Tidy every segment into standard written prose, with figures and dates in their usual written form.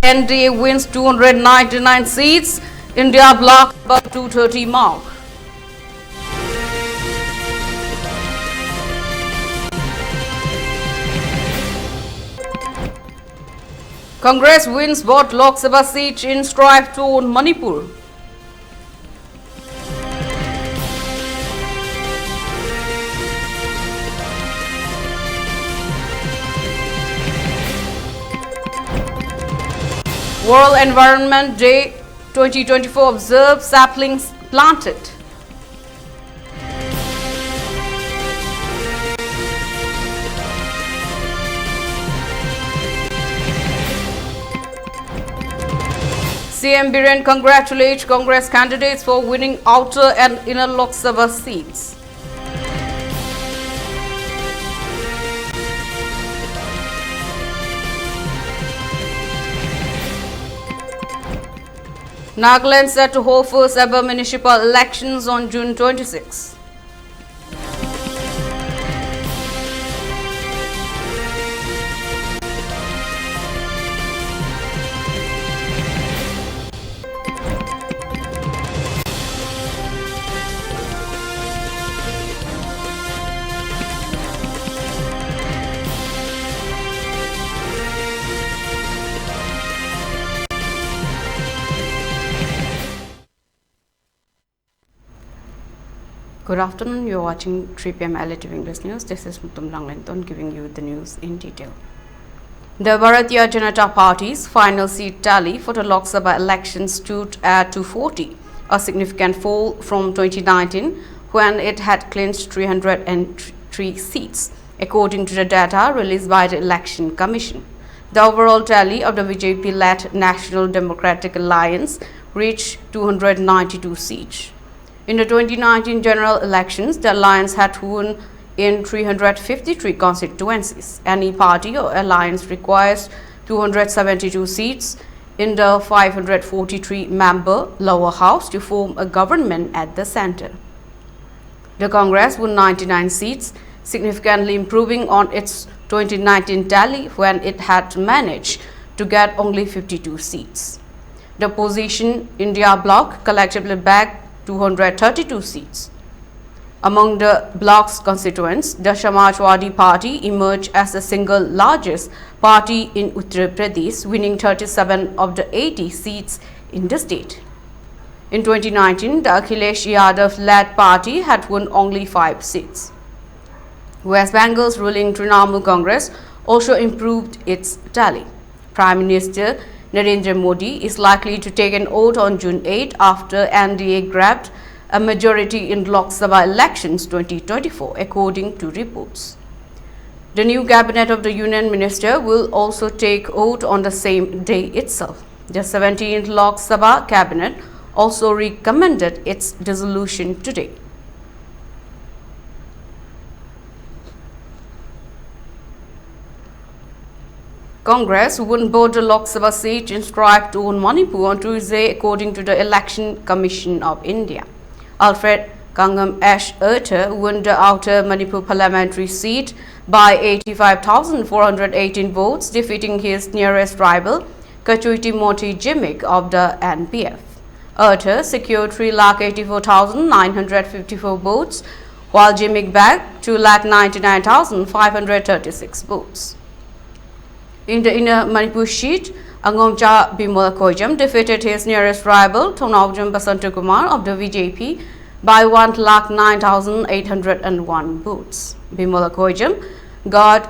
NDA wins 299 seats. India bloc above 230 mark. Congress wins both Lok Sabha seats in strife to own Manipur. World Environment Day 2024 observed, saplings planted. CM Biren congratulates Congress candidates for winning outer and inner Lok Sabha seats. Nagaland set to hold first ever municipal elections on June 26. Good afternoon, you are watching 3 PM ELITETV English News. This is Mutum Langlenton giving you the news in detail. The Bharatiya Janata Party's final seat tally for the Lok Sabha election stood at 240, a significant fall from 2019 when it had clinched 303 seats, according to the data released by the Election Commission. The overall tally of the BJP-led National Democratic Alliance reached 292 seats. In the 2019 general elections, the alliance had won in 353 constituencies. Any party or alliance requires 272 seats in the 543-member lower house to form a government at the center. The Congress won 99 seats, significantly improving on its 2019 tally when it had managed to get only 52 seats. The opposition India bloc collectively bagged 232 seats. Among the bloc's constituents, the Samajwadi Party emerged as the single largest party in Uttar Pradesh, winning 37 of the 80 seats in the state. In 2019, the Akhilesh Yadav-led party had won only 5 seats. West Bengal's ruling Trinamool Congress also improved its tally. Prime Minister Narendra Modi is likely to take an oath on June 8 after NDA grabbed a majority in Lok Sabha elections 2024, according to reports. The new cabinet of the Union Minister will also take oath on the same day itself. The 17th Lok Sabha cabinet also recommended its dissolution today. Congress won both the Lok Sabha seat in strife to own Manipur on Tuesday, according to the Election Commission of India. Alfred Kangam Ash Erter won the outer Manipur parliamentary seat by 85,418 votes, defeating his nearest rival, Kachuiti Moti Jimmick of the NPF. Erter secured 3,84,954 votes, while Jimmick bagged 2,99,536 votes. In the inner Manipur seat, Angomcha Bimal Koijam defeated his nearest rival, Thonawjam Basantakumar of the BJP, by 1,09,801 votes. Bimal Koijam got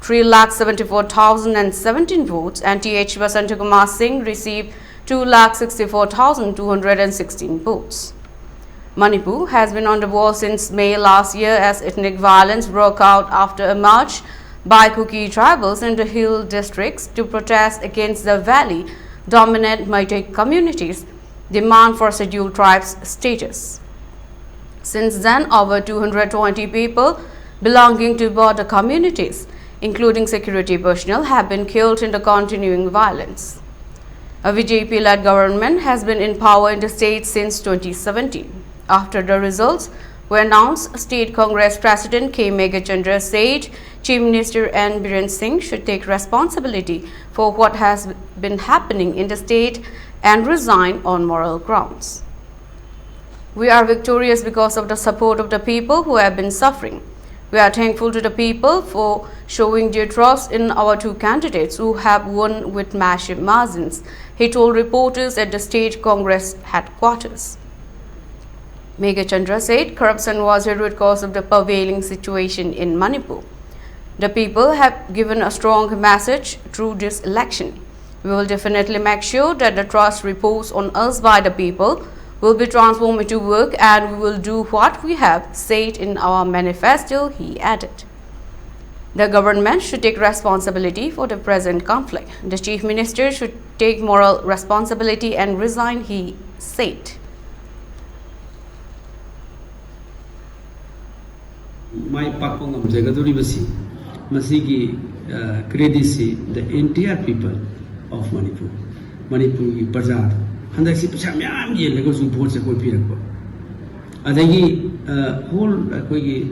3,74,017 votes and T.H. Basantakumar Singh received 2,64,216 votes. Manipur has been on the ball since May last year as ethnic violence broke out after a march by Kuki tribals in the hill districts to protest against the valley-dominant Meitei communities' demand for scheduled tribes status. Since then, over 220 people belonging to both the communities, including security personnel, have been killed in the continuing violence. A BJP-led government has been in power in the state since 2017. After the results were announced, State Congress President K. Megachandra said Chief Minister N. Biren Singh should take responsibility for what has been happening in the state and resign on moral grounds. We are victorious because of the support of the people who have been suffering. We are thankful to the people for showing their trust in our two candidates who have won with massive margins, he told reporters at the State Congress headquarters. Megachandra said corruption was a root cause of the prevailing situation in Manipur. The people have given a strong message through this election. We will definitely make sure that the trust reposed on us by the people will be transformed into work, and we will do what we have said in our manifesto, he added. The government should take responsibility for the present conflict. The Chief Minister should take moral responsibility and resign, he said. My pakong amjagaduri basi, masigi credit the entire people of Manipur. Manipur ki parjat. Handak si pacham yam ye lego su vote se koi pirak ko. Adagi whole koi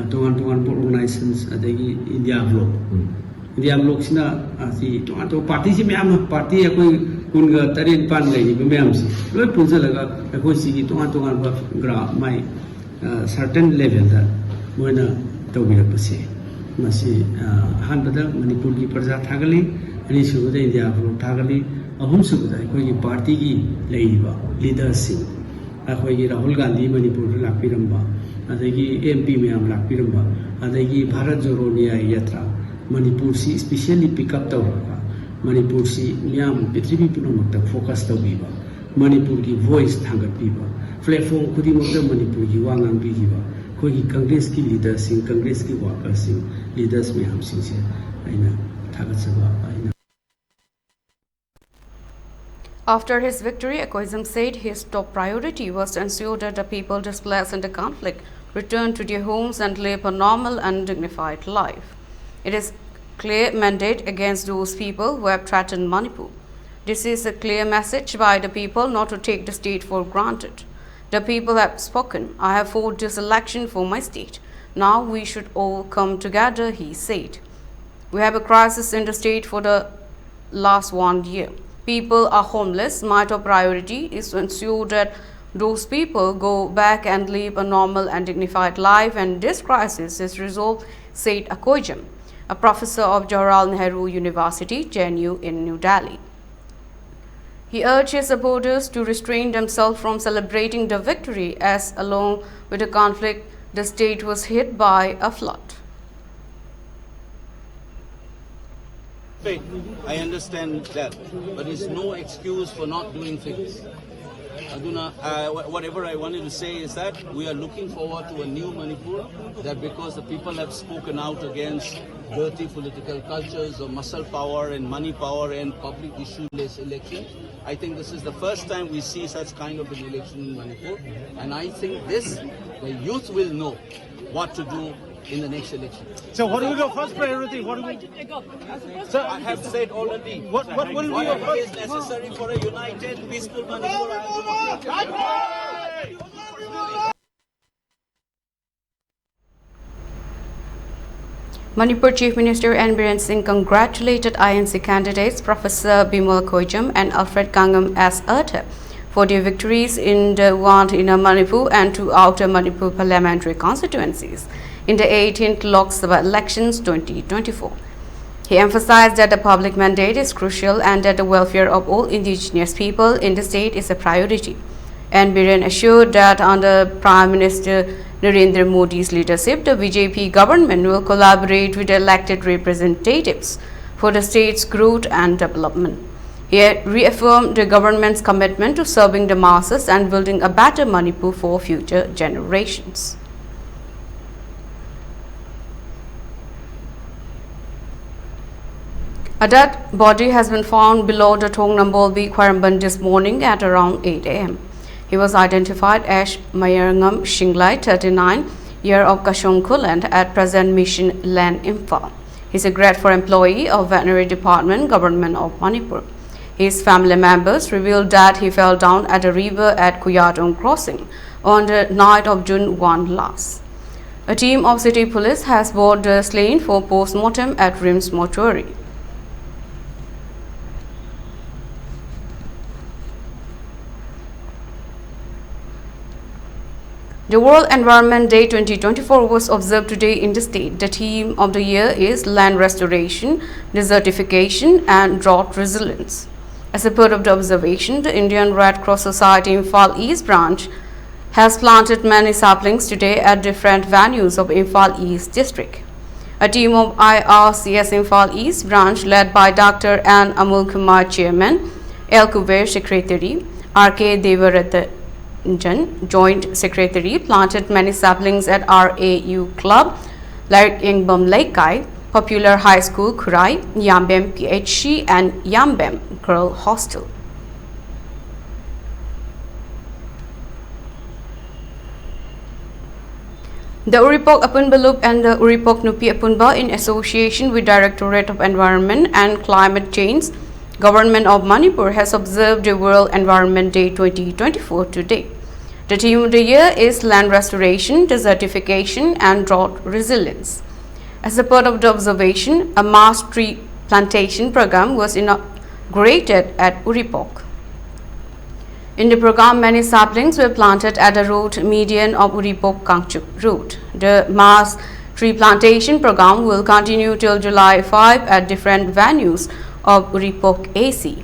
tongan organizations adagi India block sina asi tongan party si yam party koi kunga tarin pan lagi yam si. Loi punja laga koi si tongan gra my certain level that moina tawbirak basi. Masi hanbada Manipur ki parjat thagali ani subuda India block thagali. Ahum subuda koi party ki leiba leaders koi Rahul Gandhi Manipur lakpiramba adagi MP mayam lakpiramba adagi Bharat Joro Nyaya Yatra Manipur si especially pick up tawraka Manipur si miyam Prithvi punamakta focus tawbiba Manipur ki voice thangatbiba platform khudimokta Manipur ki wangang bigiba koi Congress ki leaders Congress ki workers leaders mayam singse aina thagatsaba aina. After his victory, Akoizam said his top priority was to ensure that the people displaced in the conflict return to their homes and live a normal and dignified life. It is a clear mandate against those people who have threatened Manipur. This is a clear message by the people not to take the state for granted. The people have spoken. I have fought this election for my state. Now we should all come together, he said. We have a crisis in the state for the last 1 year. People are homeless. My top priority is to ensure that those people go back and live a normal and dignified life, and this crisis is resolved, said Akoijam, a professor of Jawaharlal Nehru University, JNU in New Delhi. He urged his supporters to restrain themselves from celebrating the victory as, along with the conflict, the state was hit by a flood. I understand that, but it's no excuse for not doing things. Whatever I wanted to say is that we are looking forward to a new Manipur, that because the people have spoken out against dirty political cultures of muscle power and money power and public issue-less elections. I think this is the first time we see such kind of an election in Manipur, and I think the youth will know what to do in the next election. So what will be your first priority? What do we... Sir, I have said already. What will be your first... is necessary for a united, peaceful Manipur? Manipur Chief Minister N. Biren Singh congratulated INC candidates Professor Bimal Koijam and Alfred Kangam as Erta for their victories in the Wand Inner Manipur and two Outer Manipur parliamentary constituencies in the 18th Lok Sabha elections 2024. He emphasized that the public mandate is crucial and that the welfare of all indigenous people in the state is a priority. And Biren assured that under Prime Minister Narendra Modi's leadership, the BJP government will collaborate with the elected representatives for the state's growth and development. He reaffirmed the government's commitment to serving the masses and building a better Manipur for future generations. A dead body has been found below the Thongnambolbi Khwaramban this morning at around 8 a.m. He was identified as Mayarngam Shinglai, 39, year of Kashongkuland, at present Mission Land Imphal. He is a grade 4 employee of Veterinary Department, Government of Manipur. His family members revealed that he fell down at a river at Kuyatong crossing on the night of June 1 last. A team of city police has brought the slain for post-mortem at RIMS mortuary. The World Environment Day 2024 was observed today in the state. The theme of the year is land restoration, desertification and drought resilience. As a part of the observation, the Indian Red Cross Society Imphal East branch has planted many saplings today at different venues of Imphal East district. A team of IRCS Imphal East branch led by Dr. N. Amul Kumar Chairman, L. Kuber Secretary, R.K. Devarathan Joint Secretary planted many saplings at RAU Club, like Ingbam Laikai, Popular High School Kurai, Yambem PHC and Yambem Girl Hostel. The Uripok Apunbalup and the Uripok Nupi Apunba, in association with Directorate of Environment and Climate Change, Government of Manipur, has observed the World Environment Day 2024 today. The theme of the year is land restoration, desertification and drought resilience. As a part of the observation, a mass tree plantation program was inaugurated at Uripok. In the program, many saplings were planted at the road median of Uripok-Kangchuk road. The mass tree plantation program will continue till July 5 at different venues of Uripok AC.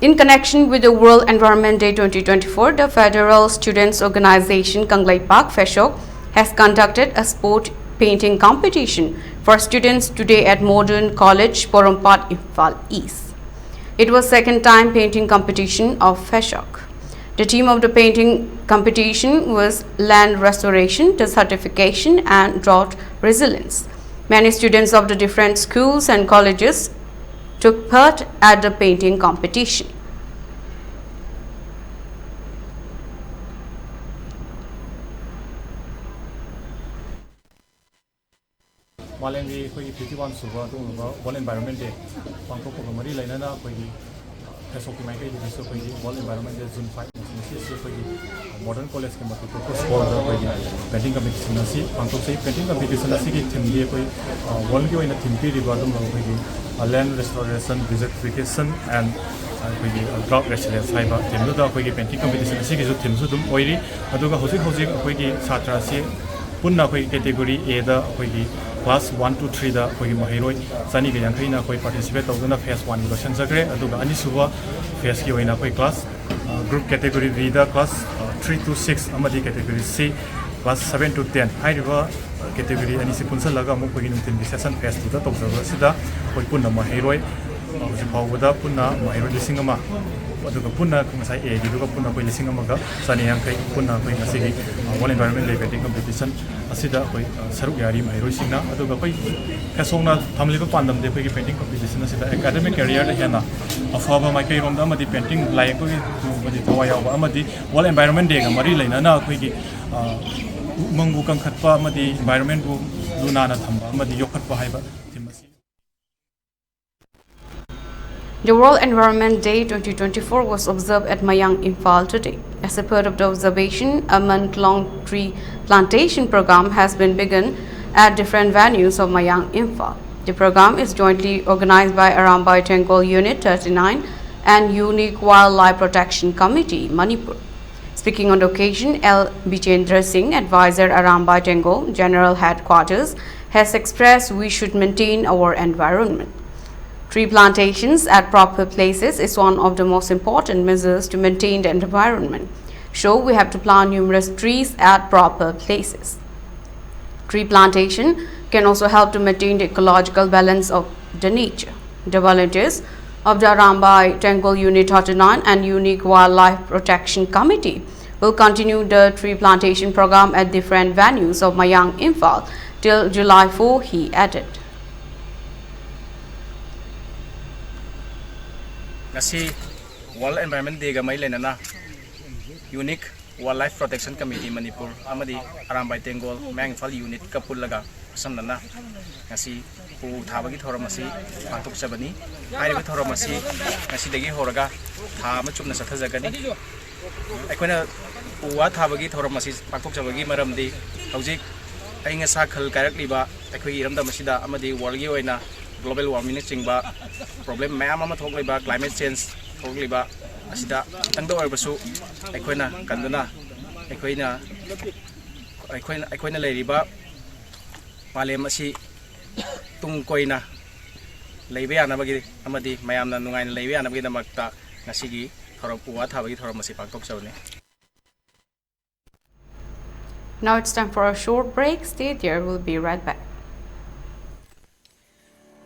In connection with the World Environment Day 2024, the Federal Students Organization Kanglai Park Feshok has conducted a sport painting competition for students today at Modern College, Porompat, Imphal East. It was second time painting competition of Feshok. The theme of the painting competition was land restoration, desertification and drought resilience. Many students of the different schools and colleges took part at the painting competition. Malengi koi 51 suba tung World Environment Day pangkok ko mari lainana koi Feshok ki mai kai di so koi World Environment Day June 5 si koi Modern College ke mati ko sport da koi painting competition si pangkok sei painting competition si ki theme di koi world ki oina theme pi ri ba dum koi land restoration, desertification and drought resilience hai ba theme da koi painting competition si ki jo theme su dum oiri aduga hojik koi ki chhatra si punna koi category A da koi class 1 to 3 da koi mahiroi sani ga yang khaina koi participate tawduna phase 1 election jagre aduga ani suba phase ki oina koi class group category B da class 3 to 6 amadi category C class 7 to 10 hai riba category ani si punsa laga mo koi numtin session phase 2 da tawdra sida koi punna mahiroi ji phawda punna mahiroi lisingama aduga punna ngasai A gi duga punna koi lisingama ga sani yang kai punna koi ngasigi World Environment Day painting competition asida koi saruk yari mahiroi singna aduga koi kasongna thamliba pandam de koi painting competition asida academic career da hena afaba mai kai rom da amadi painting lai koi madi thawaya wa amadi World Environment Day ga mari laina na koi gi mangu kang khatpa amadi environment bu luna na thamba amadi yokhatpa haiba thimasi. The World Environment Day 2024 was observed at Mayang, Imphal today. As a part of the observation, a month-long tree plantation program has been begun at different venues of Mayang, Imphal. The program is jointly organized by Arambai Tengol Unit 39 and Unique Wildlife Protection Committee, Manipur. Speaking on the occasion, L. Bichendra Singh, advisor Arambai Tengol General Headquarters, has expressed we should maintain our environment. Tree plantations at proper places is one of the most important measures to maintain the environment. So we have to plant numerous trees at proper places. Tree plantation can also help to maintain the ecological balance of the nature. The volunteers of the Arambai Tengol Unit 39 and Unique Wildlife Protection Committee will continue the tree plantation program at different venues of Mayang, Imphal till July 4, he added. Ngasi World Environment Day ga mai lenana Unique Wildlife Protection Committee Manipur amadi Arambai Tengol Mangfal Unit Kapulaga samnana ngasi pu thabagi thoramasi patuk sabani ai bi thoramasi ngasi degi horaga tha ma chumna sathajagani aikoina wa thabagi thoramasi patuk sabagi maramdi hojik ai nga sa khal kairak liba aikoi iramda masida amadi world gi oina global warming chingba problem mayam ama thokliba climate change thokliba asida tangdo oibasu aikoina kanduna aikoina leiriba malem asi tung koina leibe anabagi amadi mayamna nungaina leibe anabagi damakta ngasigi thoram puwa thabagi thoram asi paktok chawne. Now it's time for a short break. Stay there, we'll be right back.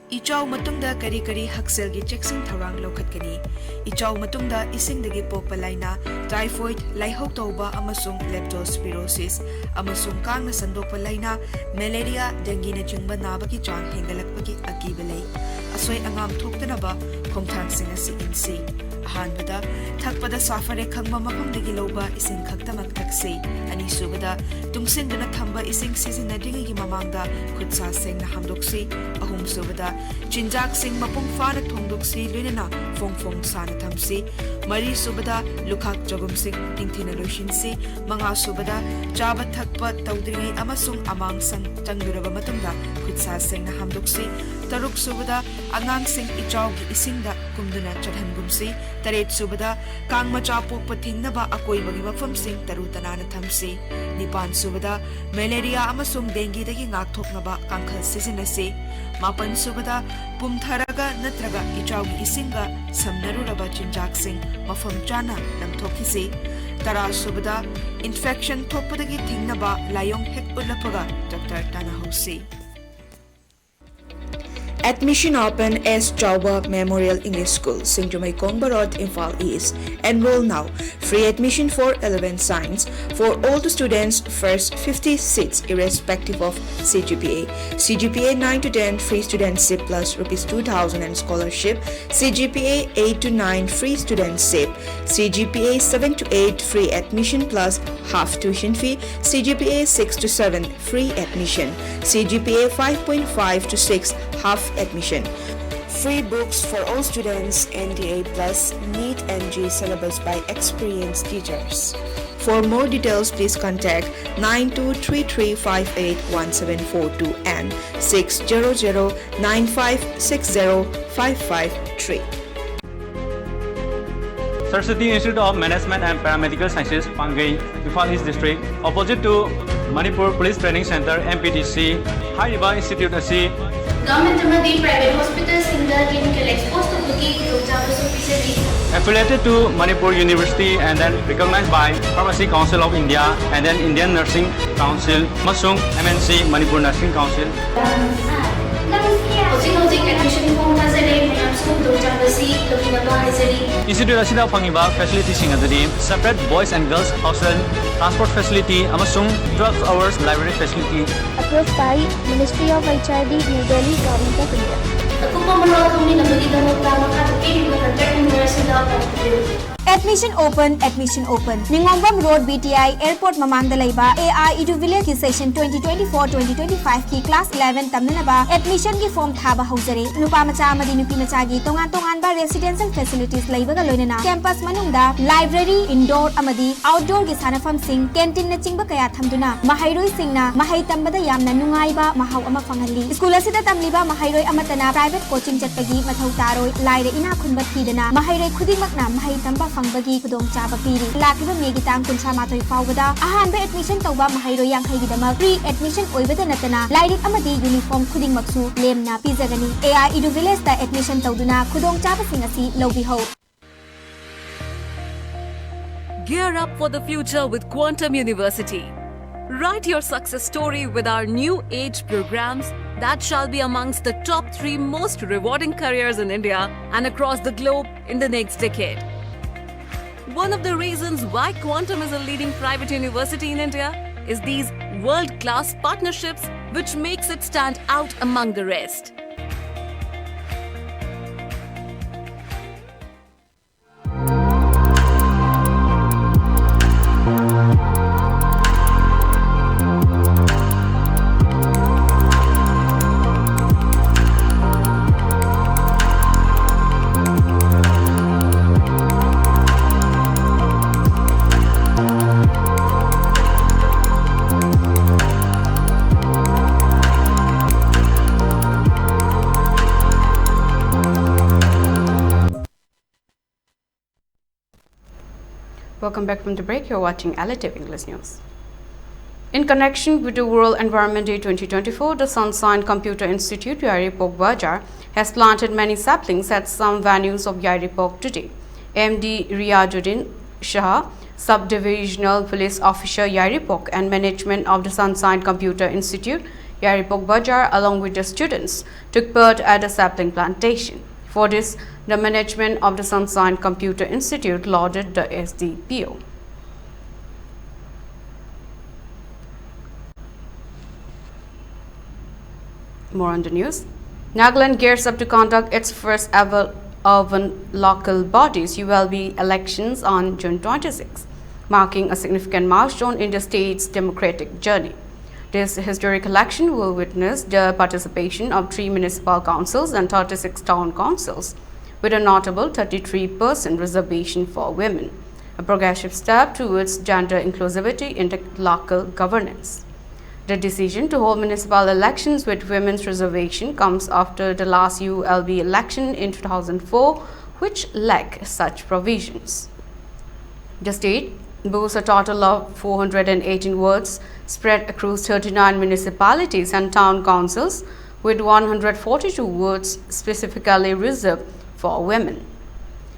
Ichaw matungda kari-kari hakselgi checksing tharang lokhatkani. Ichaw matungda isingdagi pokpalaina typhoid, laihok tauba amasung leptospirosis amasung kangna sandokpalaina malaria, dengue na chingba nabaki chang hengalakpagi akibalay. Asoy angam thoktanaba khongthang si insi. Ahanbada thakpada safare khangma mafamdagi loba ising khaktamak taksi. Anisubada tungsinjana thamba ising sizinadingi mamangda khutsa seng na hamdoksi. Ahumsubada chinjak sing mapung fana thongdoksi luinana fong sana thamsi. Mari subada lukhak jogum sing tingthina loishinsi. Manga subada chaba thakpa tawdringai amasung amang sang tangduraba matungda khutsa seng na hamdoksi. Taruk subada angang sing ichaw gi isingda kumduna chadhangumsi. Taret subada kang macha pokpa thingnaba akoi bagi mafam sing tarutanana thamsi. Nipan subada malaria amasung dengue dagi ngakthoknaba kangkhal sisinasi. Mapan subada pumtharaga natraga ichaw gi isinga samnaruraba chinjak sing mafam chana namthokisi. Tara subada infection thokpadagi thingnaba layong hek ulapaga Dr. Tanahosi. Admission open as Chauba Memorial English School, Singjumay Kongbarod, Imphal East. Enroll now. Free admission for 11 science for all the students. First 50 seats irrespective of CGPA. CGPA 9 to 10 free studentship plus ₹2,000 and scholarship. CGPA 8 to 9 free studentship. CGPA 7 to 8 free admission plus half tuition fee. CGPA 6 to 7 free admission. CGPA 5.5 to 6 half admission. Free books for all students, NDA plus NEET NG syllabus by experienced teachers. For more details, please contact 9233581742 and 60095605553. Saraswati Institute of Management and Paramedical Sciences, Pangai, Imphal East District, opposite to Manipur Police Training Center, MPTC, High Institute asi Government amadi private hospitals in the clinical exposed to booking affiliated to Manipur University and then recognized by Pharmacy Council of India and then Indian Nursing Council, Masung MNC Manipur Nursing Council. Institute asida pangiba facility sing adadi separate boys and girls hostel, transport facility, amasung 12 hours library facility. Approved by Ministry of HRD, New Delhi, Government of India. Admission open. Ningombam Road BTI Airport Mamang Dalaiba ELITETV ki session 2024-2025 ki class 11 tamnaba admission ki form thaba hausare nupa macha amadi nupi macha gi tongan ba residential facilities laibaga loinana campus manungda library indoor amadi outdoor gi sanafam sing canteen na chingba kaya thamduna mahairoi singna mahai tambada yamna nungaiba mahau ama fangali school asida tamliba mahairoi amatana private coaching chatpagi mathau taroi laire ina khunba thidana mahairoi khudingmakna mahai tamba bagi kudong chaba piri lakiba megi tang kunsa matoi fawbada ahanba admission tawba mahairo yankhai gidama free admission oibada natana lairik amadi uniform khuding maksu lemna pizagani ELITETV ta admission tawduna kudong chaba singasi lobi ho. Gear up for the future with Quantum University. Write your success story with our new age programs that shall be amongst the top 3 most rewarding careers in India and across the globe in the next decade. One of the reasons why Quantum is a leading private university in India is these world-class partnerships which makes it stand out among the rest. Welcome back from the break. You're watching ELITETV English News. In connection with the World Environment Day 2024, the Sunshine Computer Institute, Yaripok Bajar, has planted many saplings at some venues of Yaripok today. MD Riyajuddin Shah, Subdivisional Police Officer Yaripok, and management of the Sunshine Computer Institute, Yaripok Bajar, along with the students, took part at a sapling plantation. For this, the management of the Sunshine Computer Institute lauded the SDPO. More on the news. Nagaland gears up to conduct its first ever urban local bodies ULB elections on June 26, marking a significant milestone in the state's democratic journey. This historic election will witness the participation of 3 municipal councils and 36 town councils, with a notable 33% reservation for women, a progressive step towards gender inclusivity in the local governance. The decision to hold municipal elections with women's reservation comes after the last ULB election in 2004, which lacked such provisions. The state boasts a total of 418 wards spread across 39 municipalities and town councils, with 142 wards specifically reserved for women.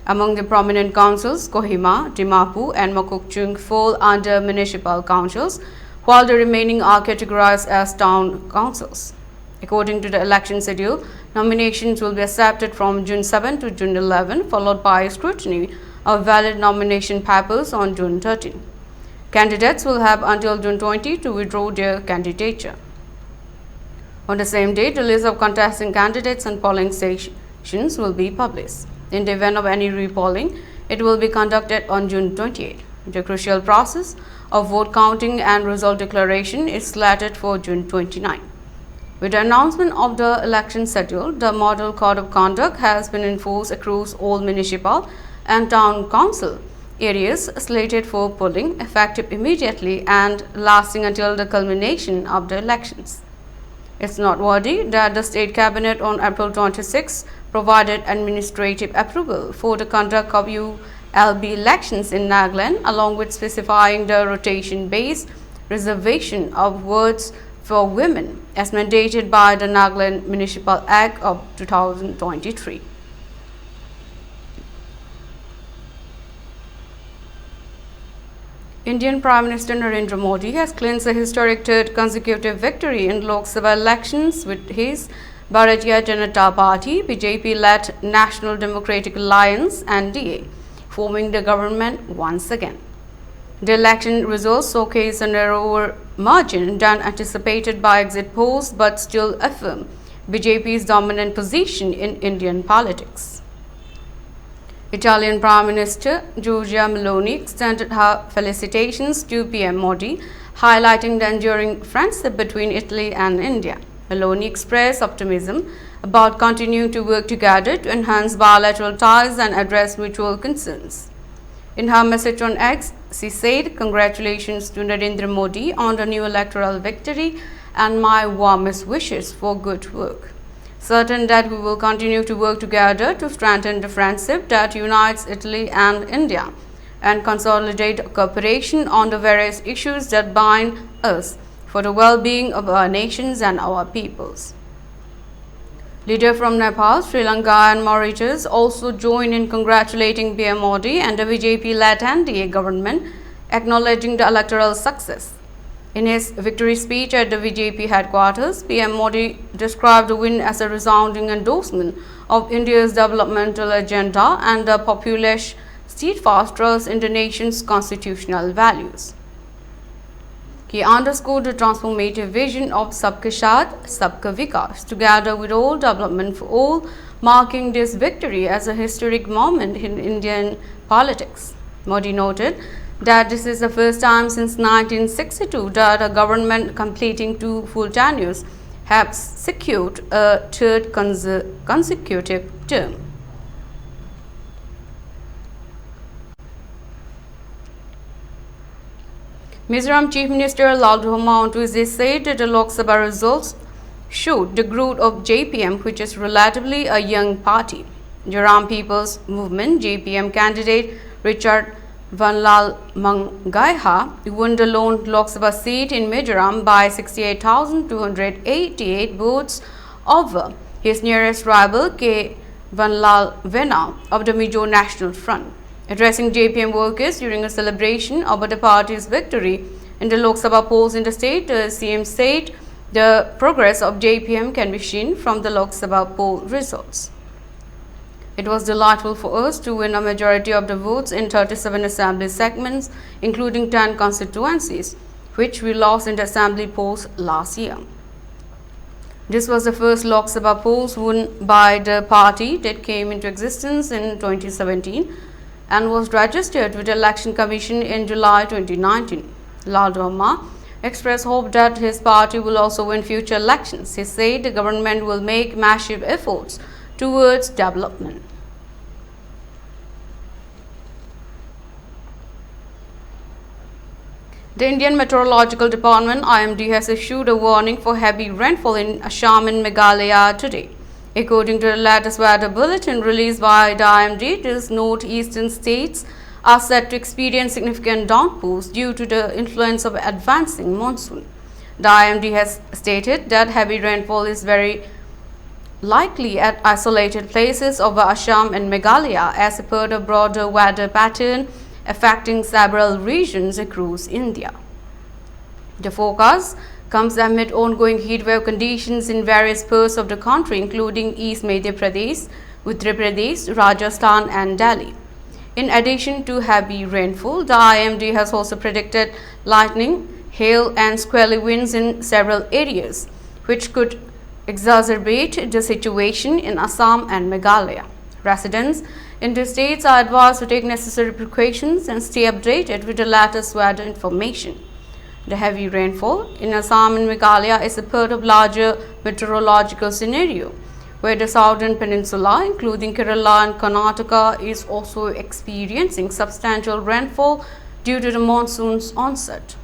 Among the prominent councils, Kohima, Dimapur and Mokokchung fall under municipal councils, while the remaining are categorized as town councils. According to the election schedule, nominations will be accepted from June 7 to June 11, followed by scrutiny of valid nomination papers on June 13. Candidates will have until June 20 to withdraw their candidature. On the same day, the list of contesting candidates and polling stations will be published. In the event of any repolling, it will be conducted on June 28. The crucial process of vote counting and result declaration is slated for June 29. With the announcement of the election schedule, the Model Code of Conduct has been enforced across all municipal and town council areas slated for polling, effective immediately and lasting until the culmination of the elections. It's noteworthy that the State Cabinet on April 26 provided administrative approval for the conduct of ULB elections in Nagaland, along with specifying the rotation-based reservation of wards for women as mandated by the Nagaland Municipal Act of 2023. Indian Prime Minister Narendra Modi has clinched a historic third consecutive victory in Lok Sabha elections with his Bharatiya Janata Party BJP-led National Democratic Alliance (NDA) forming the government once again. The election results showcase a narrower margin than anticipated by exit polls, but still affirm BJP's dominant position in Indian politics. Italian Prime Minister Giorgia Meloni extended her felicitations to PM Modi, highlighting the enduring friendship between Italy and India. Meloni expressed optimism about continuing to work together to enhance bilateral ties and address mutual concerns. In her message on X, she said, "Congratulations to Narendra Modi on the new electoral victory and my warmest wishes for good work. Certain that we will continue to work together to strengthen the friendship that unites Italy and India and consolidate cooperation on the various issues that bind us for the well-being of our nations and our peoples." Leaders from Nepal, Sri Lanka and Mauritius also join in congratulating PM Modi and the BJP-led NDA government, acknowledging the electoral success. In his victory speech at the BJP headquarters, PM Modi described the win as a resounding endorsement of India's developmental agenda and the populace steadfast trust in the nation's constitutional values. He underscored the transformative vision of Sabka Saath, Sabka Vikas, together with all development for all, marking this victory as a historic moment in Indian politics. Modi noted that this is the first time since 1962 that a government completing 2 full tenures has secured a third consecutive term. Mizoram Chief Minister Langlenton on Tuesday said that the Lok Sabha results showed the growth of JPM, which is relatively a young party. Jaram People's Movement JPM candidate Richard Vanlal Mangaiha won the lone Lok Sabha seat in Mizoram by 68,288 votes over his nearest rival K. Vanlal Vena of the Mizo National Front. Addressing JPM workers during a celebration about the party's victory in the Lok Sabha polls in the state, the CM said the progress of JPM can be seen from the Lok Sabha poll results. It was delightful for us to win a majority of the votes in 37 assembly segments, including 10 constituencies, which we lost in the assembly polls last year. This was the first Lok Sabha polls won by the party that came into existence in 2017 and was registered with the Election Commission in July 2019. Lal Dhamma expressed hope that his party will also win future elections. He said the government will make massive efforts towards development. The Indian Meteorological Department (IMD) has issued a warning for heavy rainfall in Assam and Meghalaya today. According to the latest weather bulletin released by the IMD, these northeastern states are set to experience significant downpours due to the influence of advancing monsoon. The IMD has stated that heavy rainfall is very likely at isolated places over Assam and Meghalaya as per the broader weather pattern affecting several regions across India. The forecast comes amid ongoing heatwave conditions in various parts of the country, including East Madhya Pradesh, Uttar Pradesh, Rajasthan and Delhi. In addition to heavy rainfall, the IMD has also predicted lightning, hail and squally winds in several areas, which could exacerbate the situation in Assam and Meghalaya. Residents in the states are advised to take necessary precautions and stay updated with the latest weather information. The heavy rainfall in Assam and Meghalaya is a part of larger meteorological scenario, where the southern peninsula, including Kerala and Karnataka, is also experiencing substantial rainfall due to the monsoon's onset.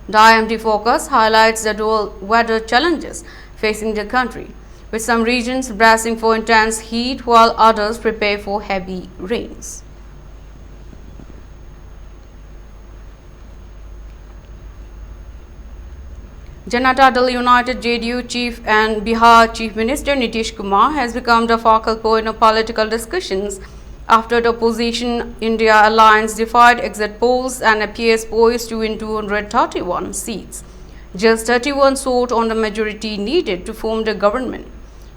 The IMD forecast highlights the dual weather challenges facing the country, with some regions bracing for intense heat while others prepare for heavy rains. Janata Dal United JDU chief and Bihar Chief Minister Nitish Kumar has become the focal point of political discussions after the opposition India alliance defied exit polls and appears poised to win 231 seats. Just 31 short on the majority needed to form the government.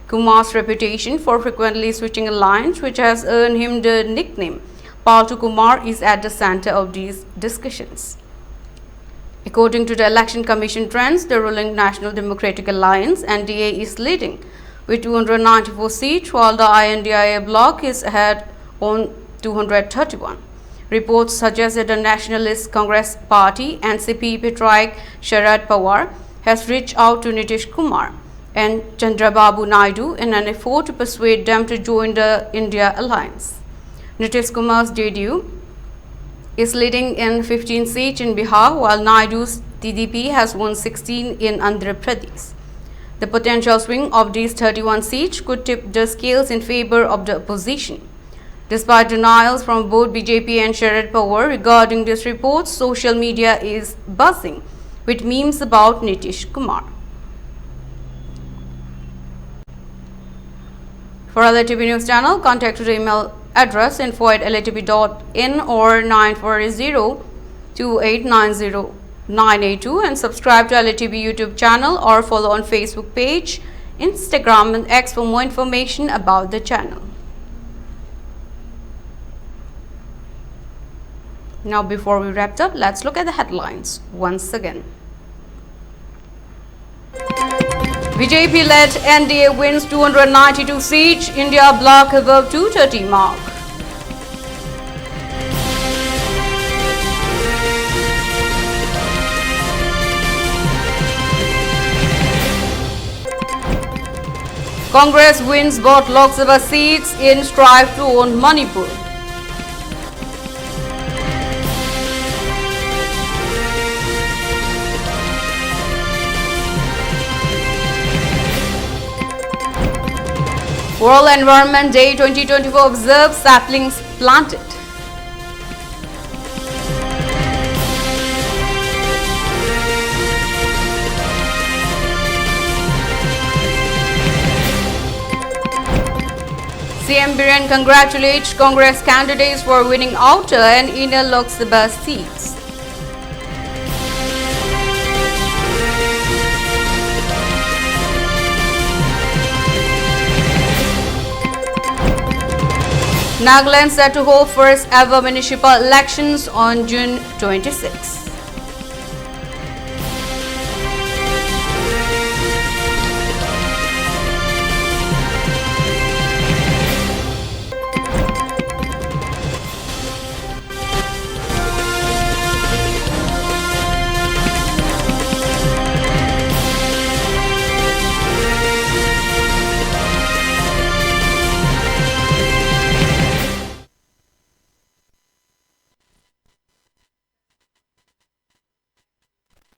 Kumar's reputation for frequently switching alliance, which has earned him the nickname Paltu Kumar, is at the center of these discussions. According to the Election Commission trends, the ruling National Democratic Alliance (NDA) is leading with 294 seats, while the INDIA bloc is ahead on 231. Reports suggest that the Nationalist Congress Party (NCP) patriarch Sharad Pawar has reached out to Nitish Kumar and Chandrababu Naidu in an effort to persuade them to join the India alliance. Nitish Kumar's JDU is leading in 15 seats in Bihar, while Naidu's TDP has won 16 in Andhra Pradesh. The potential swing of these 31 seats could tip the scales in favor of the opposition. Despite denials from both BJP and Sharad Pawar regarding these reports, social media is buzzing with memes about Nitish Kumar. For ELITETV News Channel, contact the email address info@elitv.in or 9402890982 and subscribe to ELITETV YouTube channel or follow on Facebook page, Instagram and X for more information about the channel. Now before we wrap up, let's look at the headlines once again. BJP-led NDA wins 292 seats, India bloc above 230 mark. Congress wins both Lok Sabha seats in strive to own Manipur. World Environment Day 2024 observes saplings planted. CM Biren congratulates Congress candidates for winning outer and inner Lok Sabha seats. Nagaland set to hold first ever municipal elections on June 26.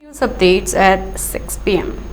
News updates at 6 p.m.